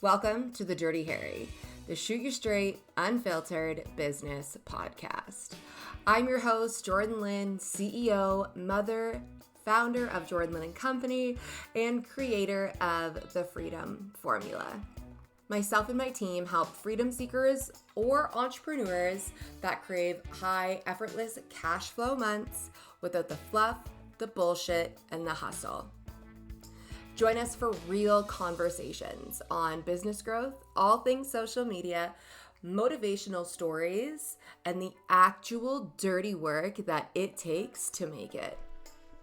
Welcome to the Dirty Harry, the Shoot You Straight, Unfiltered Business Podcast. I'm your host, Jordan Lynn, CEO, mother, founder of Jordan Lynn & Company, and creator of the Freedom Formula. Myself and my team help freedom seekers or entrepreneurs that crave high, effortless cash flow months without the fluff, the bullshit, and the hustle. Join us for real conversations on business growth, all things social media, motivational stories, and the actual dirty work that it takes to make it.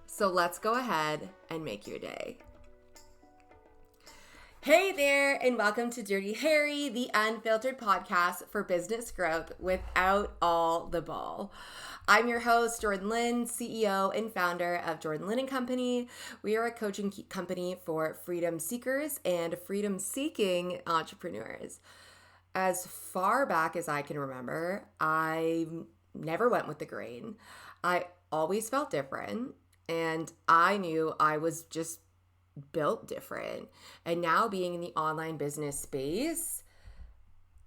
So let's go ahead and make your day. Hey there, and welcome to Dirty Harry, the unfiltered podcast for business growth without all the bull. I'm your host, Jordan Lynn, CEO and founder of Jordan Lynn & Company. We are a coaching company for freedom seekers and freedom-seeking entrepreneurs. As far back as I can remember, I never went with the grain. I always felt different, and I knew I was just built different. And now being in the online business space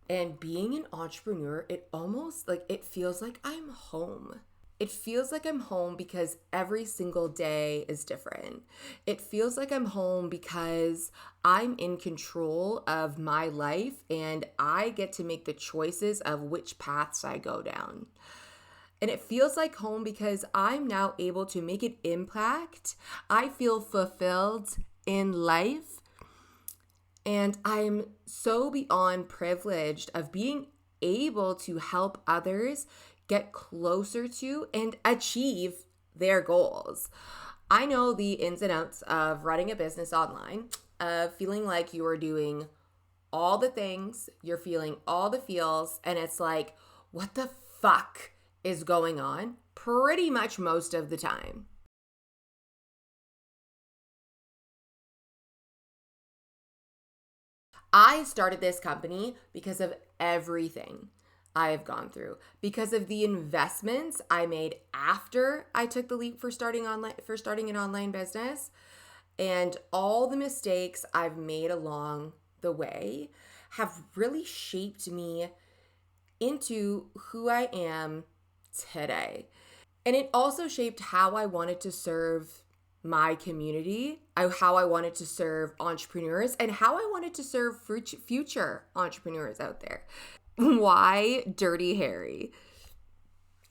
and being an entrepreneur, it feels like I'm home. It feels like I'm home because every single day is different. It feels like I'm home because I'm in control of my life and I get to make the choices of which paths I go down. And it feels like home because I'm now able to make an impact. I feel fulfilled in life. And I'm so beyond privileged of being able to help others get closer to and achieve their goals. I know the ins and outs of running a business online, of feeling like you are doing all the things, you're feeling all the feels, and it's like, what the fuck is going on? Pretty much most of the time. I started this company because of everything I have gone through, because of the investments I made after I took the leap for starting an online business, and all the mistakes I've made along the way have really shaped me into who I am today. And it also shaped how I wanted to serve my community, how I wanted to serve entrepreneurs, and how I wanted to serve future entrepreneurs out there. Why Dirty Harry?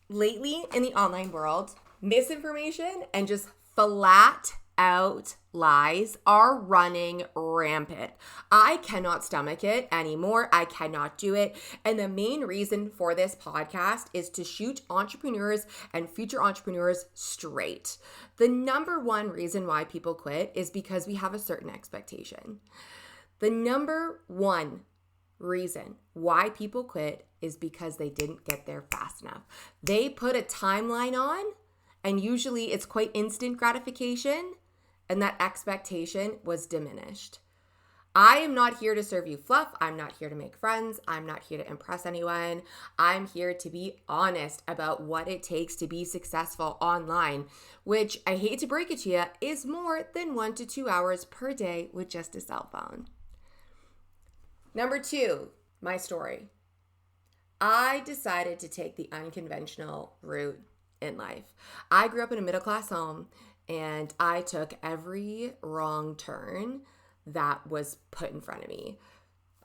Lately in the online world, misinformation and just flat out lies are running rampant. I cannot stomach it anymore. I cannot do it. And the main reason for this podcast is to shoot entrepreneurs and future entrepreneurs straight. The number one reason why people quit is because we have a certain expectation. The number one reason why people quit is because they didn't get there fast enough. They put a timeline on, and usually it's quite instant gratification, and that expectation was diminished. I am not here to serve you fluff. I'm not here to make friends. I'm not here to impress anyone. I'm here to be honest about what it takes to be successful online, which, I hate to break it to you, is more than 1 to 2 hours per day with just a cell phone. Number 2, my story. I decided to take the unconventional route in life. I grew up in a middle-class home, and I took every wrong turn that was put in front of me.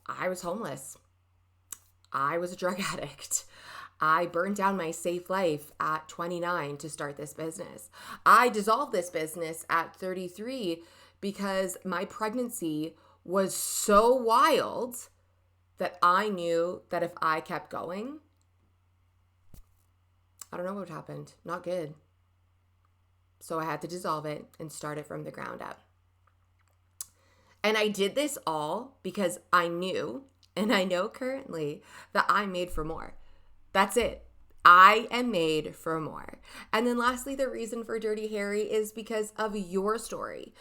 I was homeless. I was a drug addict. I burned down my safe life at 29 to start this business. I dissolved this business at 33 because my pregnancy was so wild that I knew that if I kept going, I don't know what happened. Not good. So I had to dissolve it and start it from the ground up. And I did this all because I knew, and I know currently, that I'm made for more. That's it. I am made for more. And then lastly, the reason for Dirty Harry is because of your story.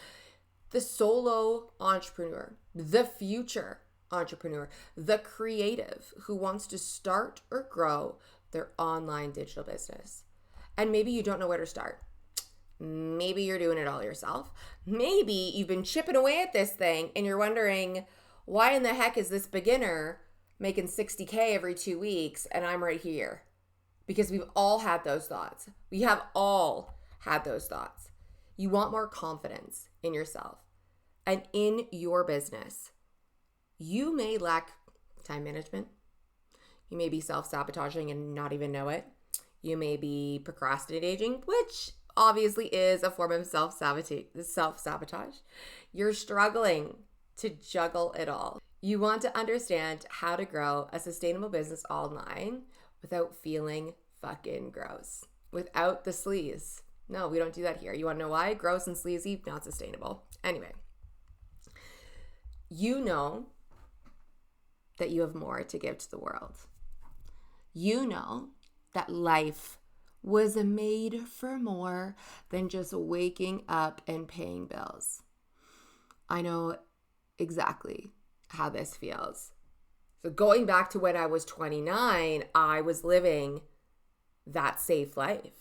The solo entrepreneur, the future entrepreneur, the creative who wants to start or grow their online digital business. And maybe you don't know where to start. Maybe you're doing it all yourself. Maybe you've been chipping away at this thing and you're wondering, Why in the heck is this beginner making 60K every 2 weeks and I'm right here? Because we've all had those thoughts. We have all had those thoughts. You want more confidence in yourself and in your business. You may lack time management. You may be self-sabotaging and not even know it. You may be procrastinating, which obviously is a form of self-sabotage. You're struggling to juggle it all. You want to understand how to grow a sustainable business online without feeling fucking gross, without the sleaze. No, we don't do that here. You want to know why? Gross and sleazy, not sustainable. Anyway, you know that you have more to give to the world. You know that life was made for more than just waking up and paying bills. I know exactly how this feels. So going back to when I was 29, I was living that safe life.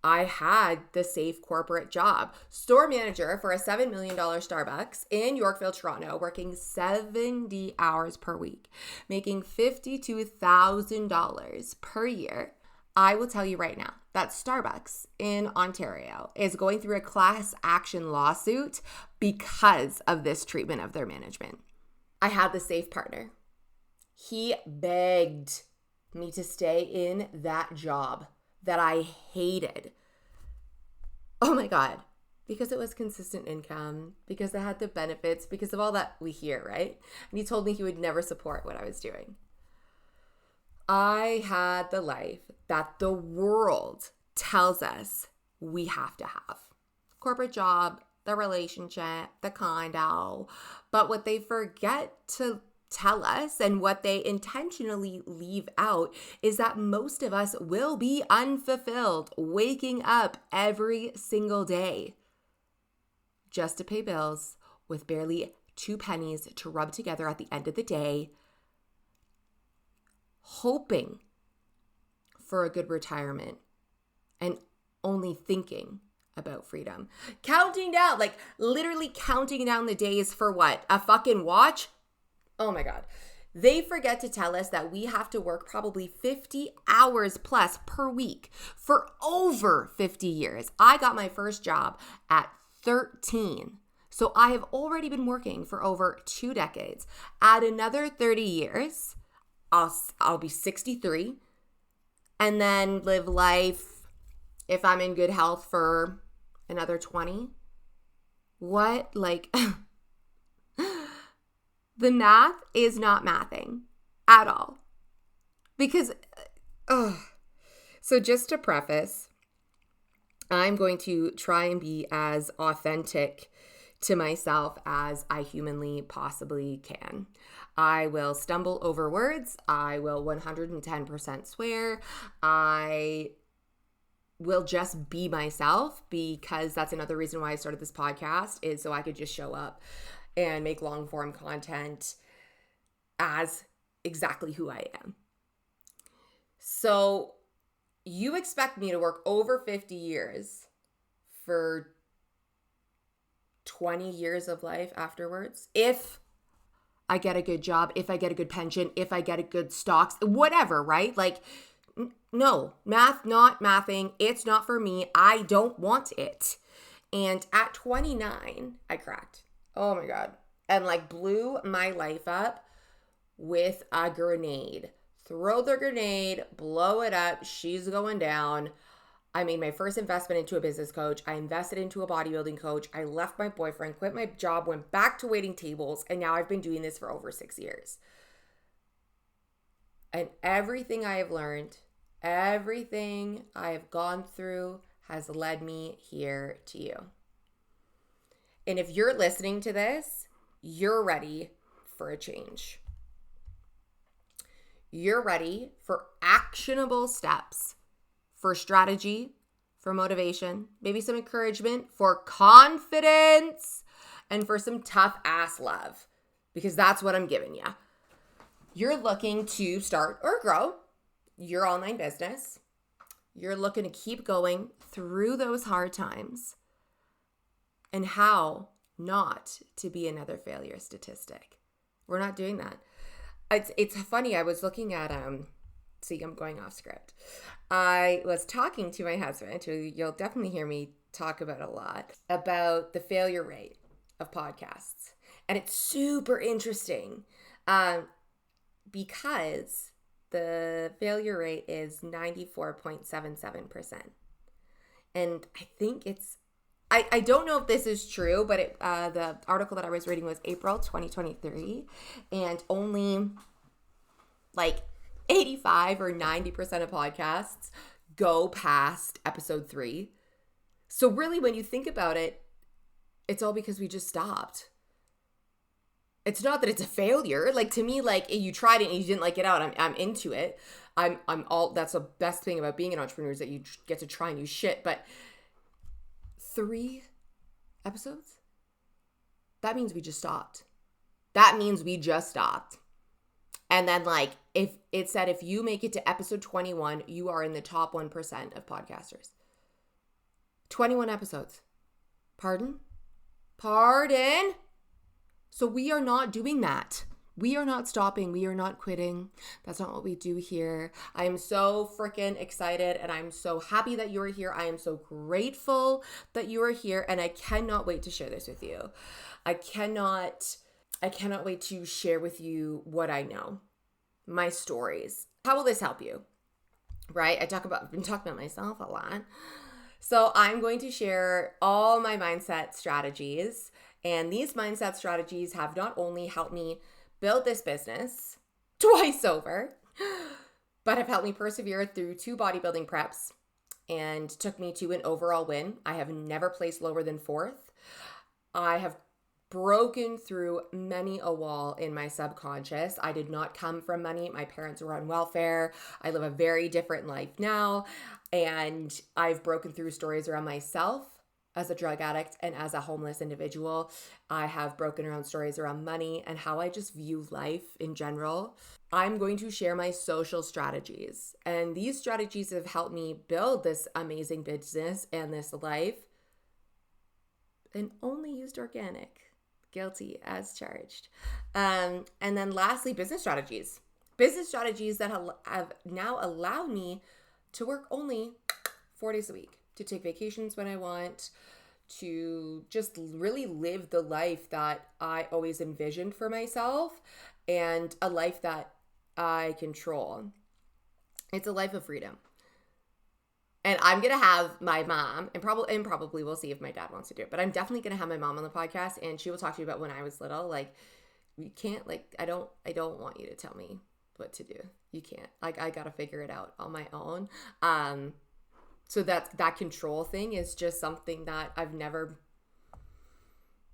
I had the safe corporate job, store manager for a $7 million Starbucks in Yorkville, Toronto, working 70 hours per week, making $52,000 per year. I will tell you right now that Starbucks in Ontario is going through a class action lawsuit because of this treatment of their management. I had the safe partner. He begged me to stay in that job that I hated. Oh my God. Because it was consistent income, because it had the benefits, because of all that we hear, right? And he told me he would never support what I was doing. I had the life that the world tells us we have to have. Corporate job, the relationship, the condo. But what they forget to tell us and what they intentionally leave out is that most of us will be unfulfilled, waking up every single day just to pay bills with barely 2 pennies to rub together at the end of the day, hoping for a good retirement and only thinking about freedom. Counting down, like literally counting down the days for what? A fucking watch? Oh my God. They forget to tell us that we have to work probably 50 hours plus per week for over 50 years. I got my first job at 13. So I have already been working for over 2 decades. Add another 30 years, I'll be 63, and then live life, if I'm in good health, for another 20. What? Like, the math is not mathing at all. Because, so just to preface, I'm going to try and be as authentic to myself as I humanly possibly can. I will stumble over words. I will 110% swear. I will just be myself, because that's another reason why I started this podcast, is so I could just show up and make long form content as exactly who I am. So you expect me to work over 50 years for 20 years of life afterwards? If I get a good job, if I get a good pension, if I get a good stocks, whatever, right? Like, no, math, not mathing. It's not for me. I don't want it. And at 29, I cracked. Oh my God. And like blew my life up with a grenade. Throw the grenade, blow it up. She's going down. I made my first investment into a business coach. I invested into a bodybuilding coach. I left my boyfriend, quit my job, went back to waiting tables. And now I've been doing this for over 6 years. And everything I have learned, everything I have gone through has led me here to you. And if you're listening to this, you're ready for a change. You're ready for actionable steps, for strategy, for motivation, maybe some encouragement, for confidence, and for some tough ass love, because that's what I'm giving you. You're looking to start or grow your online business. You're looking to keep going through those hard times. And how not to be another failure statistic. We're not doing that. It's funny. I was looking at see, I'm going off script. I was talking to my husband, who you'll definitely hear me talk about a lot, about the failure rate of podcasts. And it's super interesting because the failure rate is 94.77%. And I think I don't know if this is true, but the article that I was reading was April 2023, and only like 85 or 90% of podcasts go past episode 3. So really, when you think about it, it's all because we just stopped. It's not that it's a failure. Like, to me, like, you tried it and you didn't like it out. I'm into it. I'm all, that's the best thing about being an entrepreneur, is that you get to try new shit. But 3 episodes? That means we just stopped. That means we just stopped. And then, like, if it said if you make it to episode 21, you are in the top 1% of podcasters. 21 episodes. Pardon? So we are not doing that. We are not stopping. We are not quitting. That's not what we do here. I am so freaking excited, and I'm so happy that you are here. I am so grateful that you are here, and I cannot wait to share this with you. I cannot wait to share with you what I know, my stories. How will this help you? Right? I've been talking about myself a lot. So I'm going to share all my mindset strategies, and these mindset strategies have not only helped me build this business twice over, but have helped me persevere through 2 bodybuilding preps and took me to an overall win. I have never placed lower than 4th. I have broken through many a wall in my subconscious. I did not come from money. My parents were on welfare. I live a very different life now. And I've broken through stories around myself as a drug addict and as a homeless individual. I have broken around stories around money and how I just view life in general. I'm going to share my social strategies. And these strategies have helped me build this amazing business and this life, and only used organic. Guilty as charged. And then lastly, business strategies. Business strategies that have now allowed me to work only 4 days a week, to take vacations when I want, to just really live the life that I always envisioned for myself, and a life that I control. It's a life of freedom. And I'm going to have my mom, and probably we'll see if my dad wants to do it, but I'm definitely going to have my mom on the podcast, and she will talk to you about when I was little. Like, you can't, like, I don't want you to tell me what to do. You can't. Like, I got to figure it out on my own. So that control thing is just something that I've never,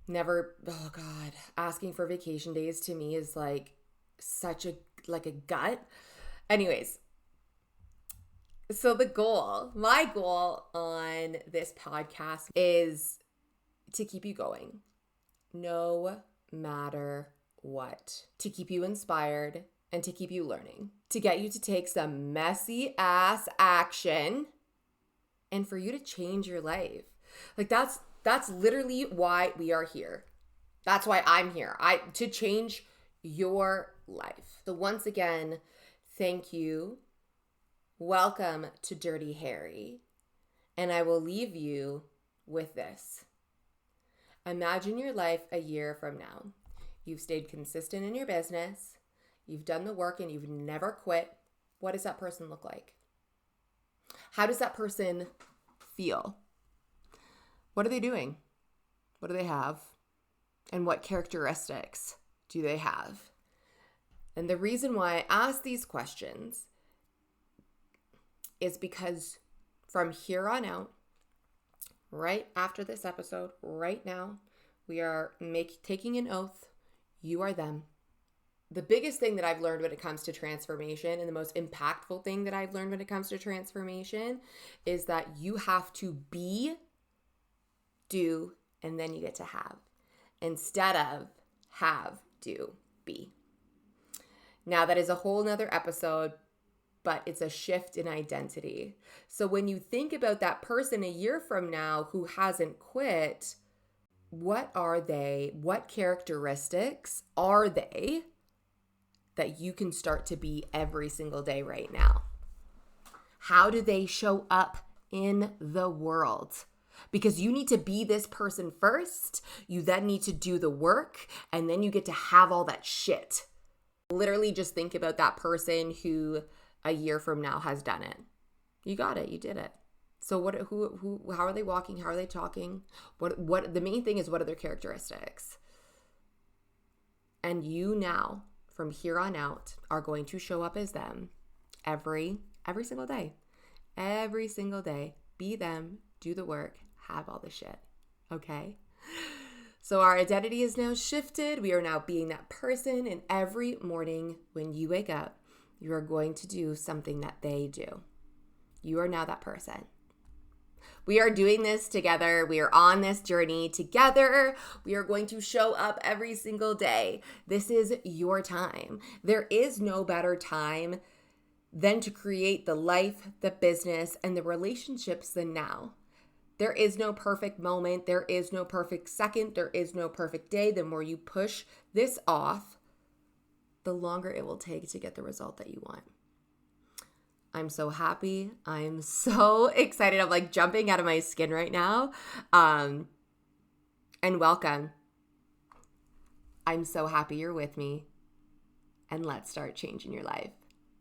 oh God, asking for vacation days to me is like such a gut. Anyways, so my goal on this podcast is to keep you going no matter what, to keep you inspired and to keep you learning, to get you to take some messy ass action and for you to change your life. Like, that's literally why we are here. That's why I'm here. To change your life. So once again, thank you. Welcome to Dirty Harry. And I will leave you with this. Imagine your life a year from now. You've stayed consistent in your business. You've done the work and you've never quit. What does that person look like? How does that person feel? What are they doing? What do they have? And what characteristics do they have? And the reason why I ask these questions is because from here on out, right after this episode, right now, we are taking an oath. You are them. The biggest thing that I've learned when it comes to transformation, and the most impactful thing that I've learned when it comes to transformation, is that you have to be, do, and then you get to have, instead of have, do, be. Now, that is a whole nother episode, but it's a shift in identity. So when you think about that person a year from now who hasn't quit, what are they? What characteristics are they that you can start to be every single day right now? How do they show up in the world? Because you need to be this person first. You then need to do the work, and then you get to have all that shit. Literally just think about that person who a year from now has done it. You got it. You did it. So how are they walking? How are they talking? What the main thing is, what are their characteristics? And you now, from here on out, are going to show up as them every single day. Every single day. Be them, do the work, have all the shit. Okay? So our identity is now shifted. We are now being that person, and every morning when you wake up, you are going to do something that they do. You are now that person. We are doing this together. We are on this journey together. We are going to show up every single day. This is your time. There is no better time than to create the life, the business, and the relationships than now. There is no perfect moment. There is no perfect second. There is no perfect day. The more you push this off, the longer it will take to get the result that you want. I'm so happy. I'm so excited. I'm like jumping out of my skin right now. And welcome. I'm so happy you're with me. And let's start changing your life.